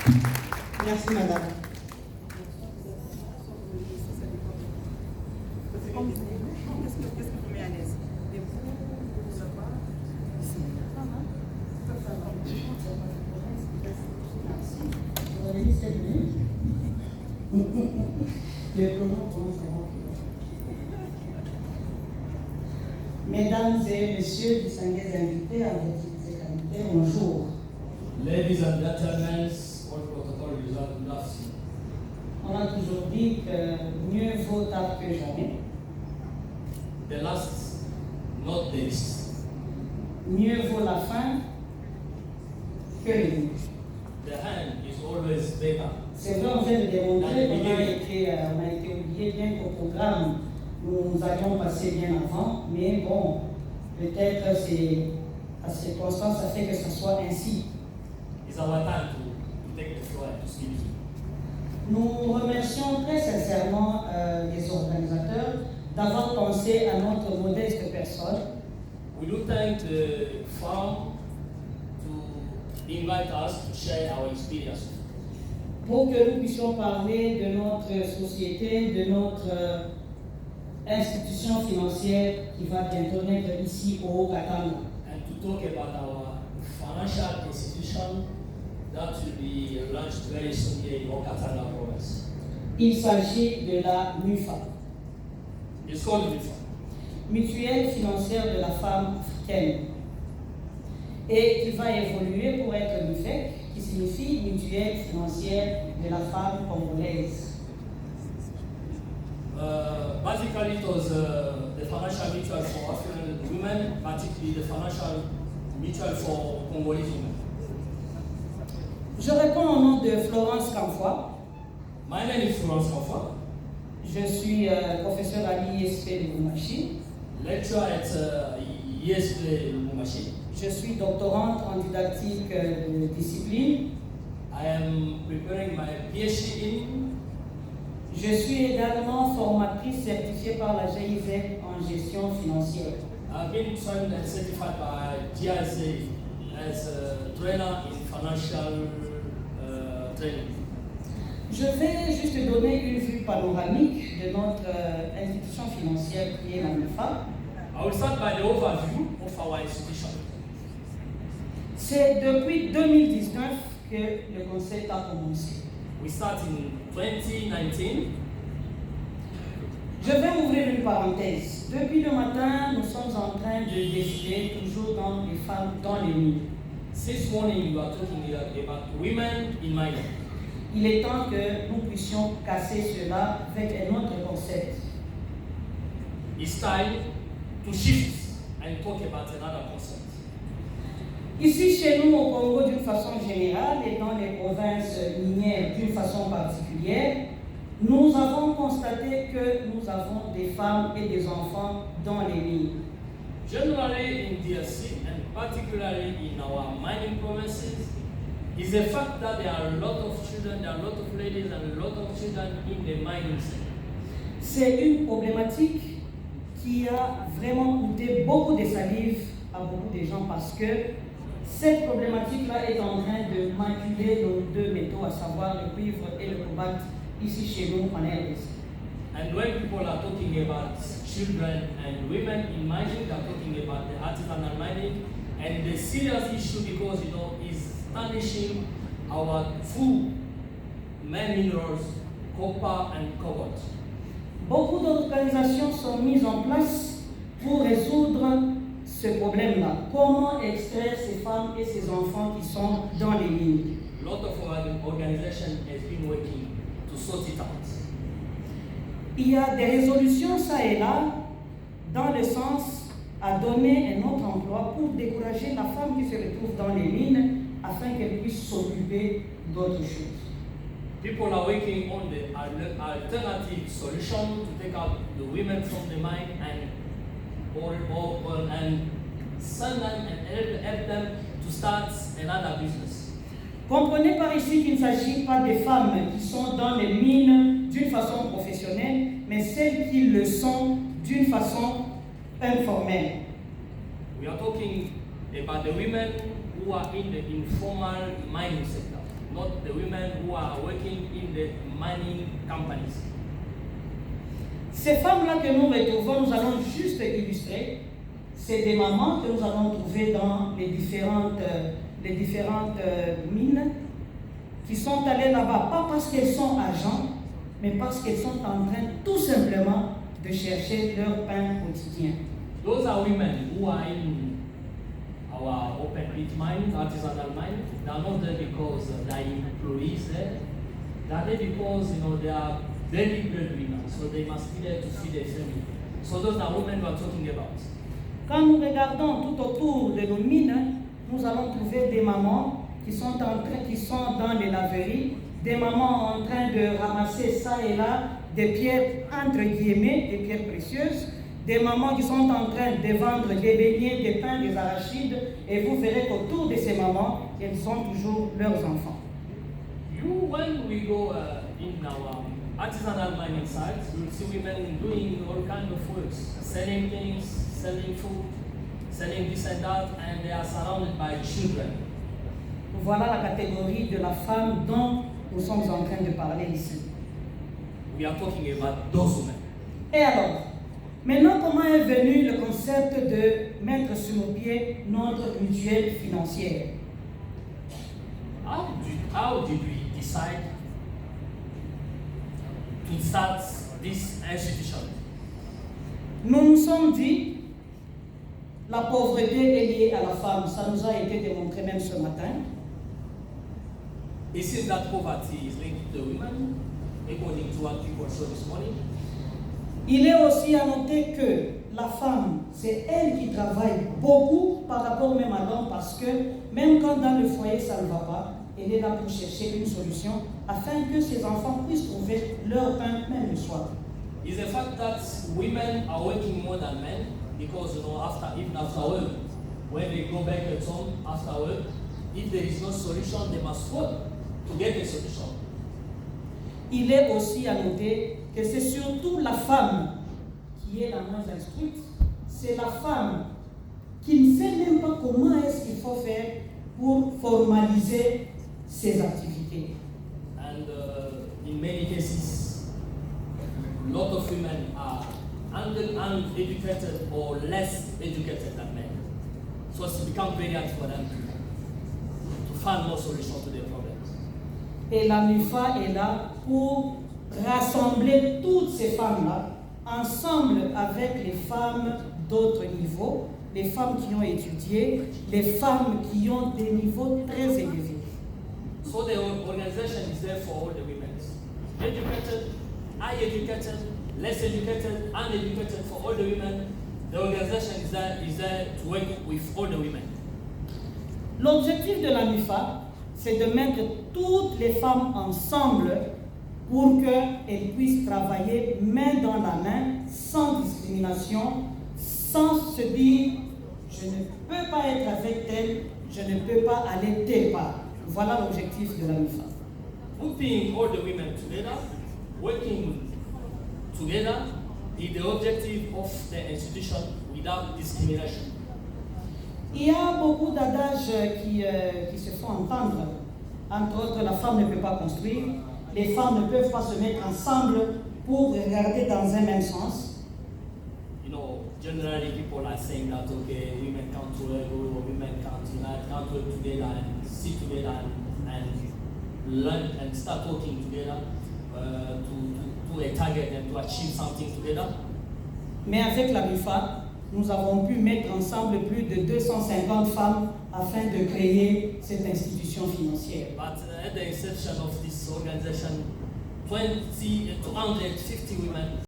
Merci, madame. Mesdames et messieurs, distingués invités, avec ces qualités, bonjour. Ladies and gentlemen, all protocol results. On a toujours dit que mieux vaut tard que jamais. The last, not the least. Mieux vaut la fin que le début. The hand is always better. C'est vrai, on vient de démontrer qu'on a été oublié bien qu'au programme, nous allions passer bien avant, mais bon, peut-être c'est à circonstance, ça fait que ce soit ainsi. It's our time to take the floor and to speak. Nous remercions très sincèrement les organisateurs d'avoir pensé à notre modeste personne. We do thank the farm to invite us to share our experience. Pour que nous puissions parler de notre société, de notre institution financière qui va bientôt naître ici au Katanga. And to talk about our financial institution that will be launched very soon here in Katanga province. Il s'agit de la MUFA. It's called MUFA. Mutuelle financière de la femme africaine. Et qui va évoluer pour être MUFEC, qui signifie Mutuelle financière de la femme congolaise. Basically, it was the financial mutual for African women, particularly the financial mutual for Congolese women. Je réponds au nom de Florence Kamfoy. My name is Florence Kamfoy. Je suis professeur à l'ISP de Lubumbashi. Lecturer at ISP Lubumbashi. Je suis doctorante en didactique de discipline. I am preparing my PhD in. Je suis également formatrice certifiée par la GIZ en gestion financière. I've been trained and certified by GIZ as a trainer in financial training. Je vais juste donner une vue panoramique de notre institution financière qui est la MUFA. I will start by the overview of our institution. C'est depuis 2019 que le concept a commencé. We start in 2019. Je vais ouvrir une parenthèse. Depuis le matin, nous sommes en train de décider toujours dans les femmes dans les mines. This morning we are talking about women in mining. Il est temps que nous puissions casser cela avec un autre concept. It's time to shift and talk about another concept. Ici, chez nous, au Congo, d'une façon générale, et dans les provinces minières d'une façon particulière, nous avons constaté que nous avons des femmes et des enfants dans les mines. Generally in DRC, and particularly in our mining provinces, is the fact that there are a lot of children, there are a lot of ladies and a lot of children in the mining sector. C'est une problématique qui a vraiment coûté beaucoup de salive à beaucoup de gens parce que cette problématique-là est en train de maculer nos deux métaux, à savoir le cuivre et le cobalt, ici chez nous en RDC. And when people are talking about children and women in mining, they are talking about the artisanal mining and the serious issue because is tarnishing our two main minerals, copper and cobalt. Beaucoup d'organisations sont mises en place pour résoudre ce problème-là. Comment extraire ces femmes et ces enfants qui sont dans les mines? A lot of organizations has been working to sort it out. Il y a des résolutions ça et là dans le sens à donner un autre emploi pour décourager la femme qui se retrouve dans les mines afin qu'elle puisse s'occuper d'autres choses. People are working on the alternative solution to take out the women from the mine and send them and help them to start another business. Comprenez par ici qu'il ne s'agit pas des femmes qui sont dans les mines d'une façon professionnelle, mais celles qui le sont d'une façon informelle. We are talking about the women who are in the informal mining sector. not the women who are working in the mining companies. Ces femmes-là que nous retrouvons, nous allons juste illustrer. C'est des mamans que nous allons trouver dans les différentes mines qui sont allées là-bas, pas parce qu'elles sont agents, mais parce qu'elles sont en train tout simplement de chercher leur pain quotidien. Those are women who are in our open pit mines, artisanal mines. They are not there because they are employees there. They are there because they are daily breadwinners, so they must be there to feed their family. So those are women we are talking about. Quand nous regardons tout autour de nos mines, nous allons trouver des mamans qui sont dans les laveries, des mamans en train de ramasser ça et là des pierres entre guillemets, des pierres précieuses, des mamans qui sont en train de vendre des beignets, des pains, des arachides, et vous verrez qu'autour de ces mamans, elles ont toujours leurs enfants. When we go in our artisanal mining sites, you will see women doing all kinds of works, selling things, selling food, selling this and that, and they are surrounded by children. Voilà la catégorie de la femme dont nous sommes en train de parler ici. We are talking about those women. Et alors, maintenant comment est venu le concept de mettre sur pied notre mutuelle financière? How did we decide to start this institution? Nous nous sommes dit, la pauvreté est liée à la femme. Ça nous a été démontré même ce matin. It seems that poverty is linked to women, according to what people saw this morning. Il est aussi à noter que la femme, c'est elle qui travaille beaucoup par rapport même à l'homme, parce que même quand dans le foyer ça ne va pas, elle est là pour chercher une solution afin que ses enfants puissent trouver leur pain même le soir. Is the fact that women are working more than men because even after work, when they go back at home after work, if there is no solution, they must work to get a solution. Il est aussi à noter que c'est surtout la femme qui est la moins instruite. C'est la femme qui ne sait même pas comment est-ce qu'il faut faire pour formaliser ses activités. And in many cases, a lot of women are uneducated or less educated than men. So it's become very hard for them to find more solutions to their problems. Et la MUFA est là pour rassembler toutes ces femmes-là, ensemble avec les femmes d'autres niveaux, les femmes qui ont étudié, les femmes qui ont des niveaux très élevés. So the organization is there for all the women. Educated, high educated, less educated, uneducated, for all the women. The organization is there to work with all the women. L'objectif de la MUFA, c'est de mettre toutes les femmes ensemble pour qu'elles puissent travailler main dans la main, sans discrimination, sans se dire « je ne peux pas être avec elle, je ne peux pas aller telle part ». Voilà l'objectif de la MUFA. Putting all the women together, working together, is the objective of the institution without discrimination. Il y a beaucoup d'adages qui se font entendre. Entre autres, la femme ne peut pas construire, les femmes ne peuvent pas se mettre ensemble pour regarder dans un même sens. Generally people are saying that, okay, women can't work, or women can't work together and sit together and learn and start working together to a target and to achieve something together. Mais avec la MUFA, nous avons pu mettre ensemble plus de 250 femmes afin de créer cette institution financière. But at the inception of this organization, 250 women